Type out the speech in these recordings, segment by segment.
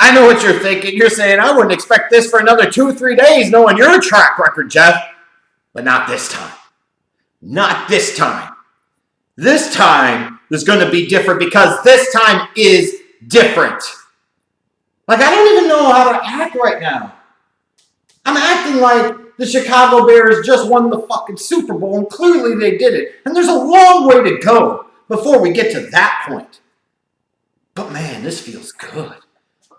I know what you're thinking. You're saying, I wouldn't expect this for another 2-3 days, knowing your track record, Jeff. But not this time. Not this time. This time is going to be different because this time is different. Like, I don't even know how to act right now. I'm acting like the Chicago Bears just won the fucking Super Bowl, and clearly they did it. And there's a long way to go before we get to that point. But man, this feels good.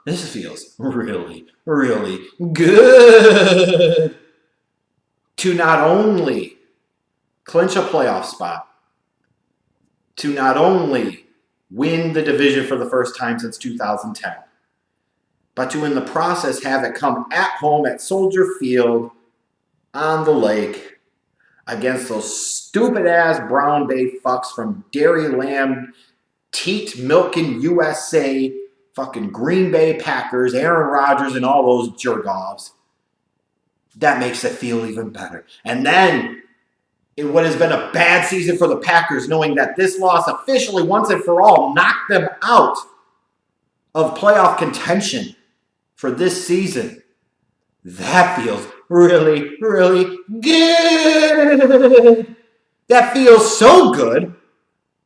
This feels really, really good. To not only clinch a playoff spot, to not only win the division for the first time since 2010, but to in the process have it come at home at Soldier Field on the lake against those stupid-ass Brown Bay fucks from Dairyland, teat milking USA, fucking Green Bay Packers, Aaron Rodgers, and all those jerk-offs. That makes it feel even better. And then, in what has been a bad season for the Packers, knowing that this loss officially, once and for all, knocked them out of playoff contention for this season, that feels really, really good. That feels so good,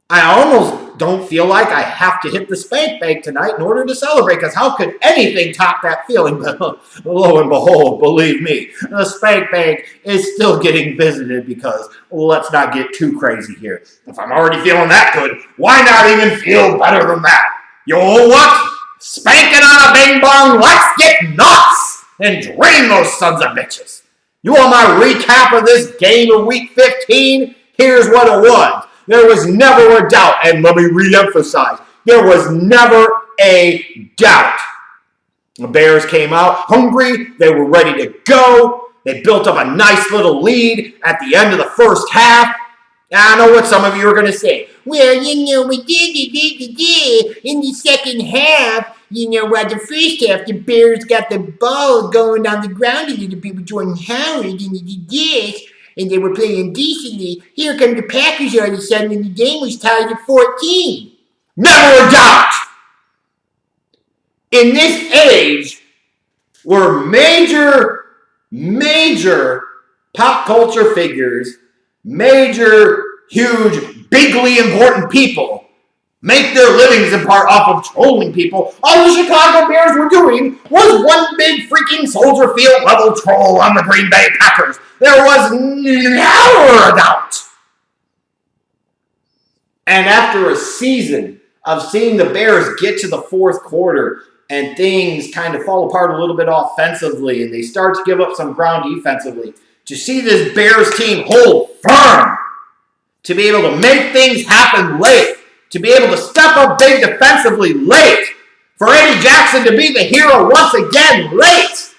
I almost don't feel like I have to hit the spank bank tonight in order to celebrate, because how could anything top that feeling? But lo and behold, believe me, the spank bank is still getting visited because let's not get too crazy here. If I'm already feeling that good, why not even feel better than that? You know what? Spanking on a bing bong, let's get nuts and drain those sons of bitches. You want my recap of this game of week 15? Here's what it was. There was never a doubt, and let me re-emphasize, there was never a doubt. The Bears came out hungry. They were ready to go. They built up a nice little lead at the end of the first half. And I know what some of you are going to say. Well, we did in the second half. The first half, the Bears got the ball going on the ground a little bit with Jordan Howard, and he did this. And they were playing decently. Here come the Packers all of a sudden, and the game was tied at 14. Never a doubt! In this age, where major pop culture figures, major, huge, bigly important people make their livings in part off of trolling people, all the Chicago Bears were doing was one big freaking Soldier Field level troll on the Green Bay Packers. There was never a doubt. And after a season of seeing the Bears get to the fourth quarter and things kind of fall apart a little bit offensively and they start to give up some ground defensively, to see this Bears team hold firm, to be able to make things happen late, to be able to step up big defensively late, for Eddie Jackson to be the hero once again late,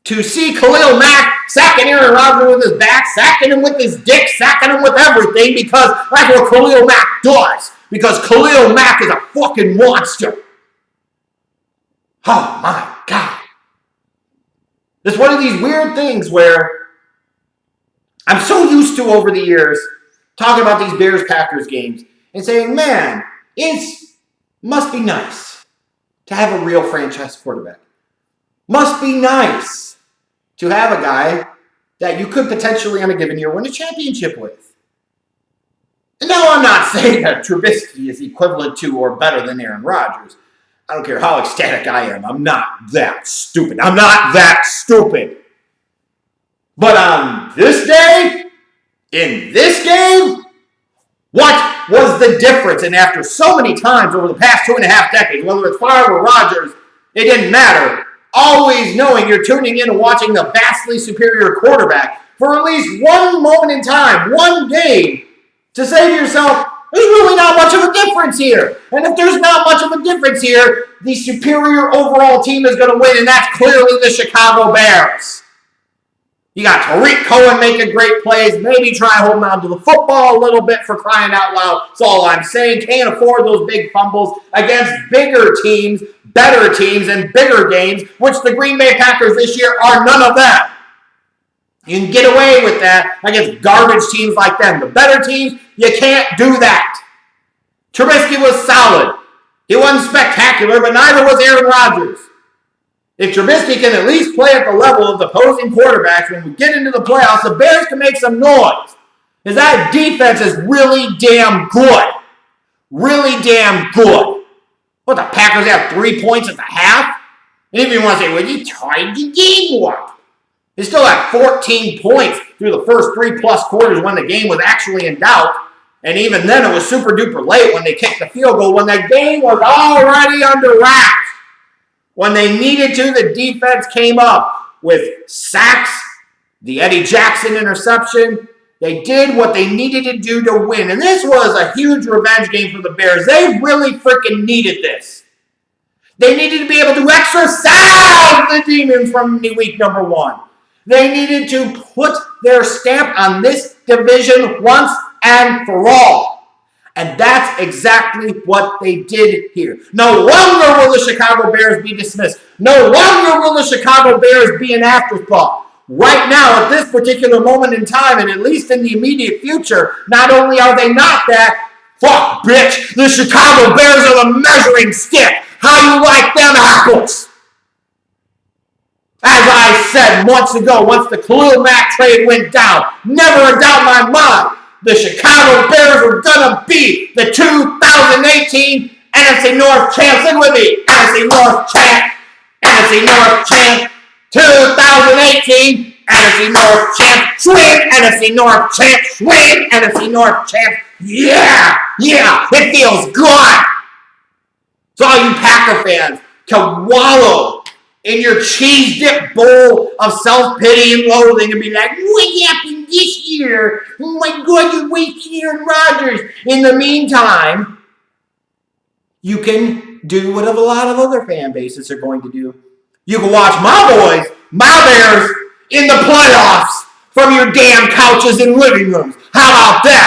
to see Khalil Mack sacking Aaron Rodgers with his back, sacking him with his dick, sacking him with everything, because that's what Khalil Mack does, because Khalil Mack is a fucking monster. Oh my God. It's one of these weird things where I'm so used to over the years talking about these Bears-Packers games and saying, man, it must be nice to have a real franchise quarterback. Must be nice to have a guy that you could potentially, on a given year, win a championship with. And now I'm not saying that Trubisky is equivalent to or better than Aaron Rodgers. I don't care how ecstatic I am. I'm not that stupid. I'm not that stupid. But on this day, in this game, what was the difference? And after so many times over the past 2.5 decades, whether it's Favre or Rodgers, it didn't matter. Always knowing you're tuning in and watching the vastly superior quarterback for at least one moment in time, one game, to say to yourself, there's really not much of a difference here. And if there's not much of a difference here, the superior overall team is going to win, and that's clearly the Chicago Bears. You got Tariq Cohen making great plays. Maybe try holding on to the football a little bit, for crying out loud. That's all I'm saying. Can't afford those big fumbles against bigger teams, better teams, and bigger games, which the Green Bay Packers this year are none of them. You can get away with that against garbage teams like them. The better teams, you can't do that. Trubisky was solid. He wasn't spectacular, but neither was Aaron Rodgers. If Trubisky can at least play at the level of the opposing quarterbacks when we get into the playoffs, the Bears can make some noise. Because that defense is really damn good. Really damn good. What, the Packers have 3 points at the half? And if you want to say, well, you tied the game up. They still have 14 points through the first 3+ quarters when the game was actually in doubt. And even then, it was super duper late when they kicked the field goal, when the game was already under wraps. When they needed to, the defense came up with sacks, the Eddie Jackson interception. They did what they needed to do to win. And this was a huge revenge game for the Bears. They really freaking needed this. They needed to be able to exorcise the demons from week number 1. They needed to put their stamp on this division once and for all. And that's exactly what they did here. No longer will the Chicago Bears be dismissed. No longer will the Chicago Bears be an afterthought. Right now, at this particular moment in time, and at least in the immediate future, not only are they not that, fuck, bitch, the Chicago Bears are the measuring stick. How you like them apples? As I said months ago, once the Khalil Mack trade went down, never a doubt in my mind, the Chicago Bears were going to be the 2018 NFC North champs. Look with me. NFC North champ. NFC North champ. 2018 NFC North champ. Swing. NFC North champ. Swing. NFC North champ. Yeah. Yeah. It feels good. So all you Packer fans can wallow in your cheese-dip bowl of self-pity and loathing and be like, what happened this year? Oh my God, you wasted Aaron Rodgers. In the meantime, you can do what a lot of other fan bases are going to do. You can watch my boys, my Bears, in the playoffs from your damn couches and living rooms. How about that?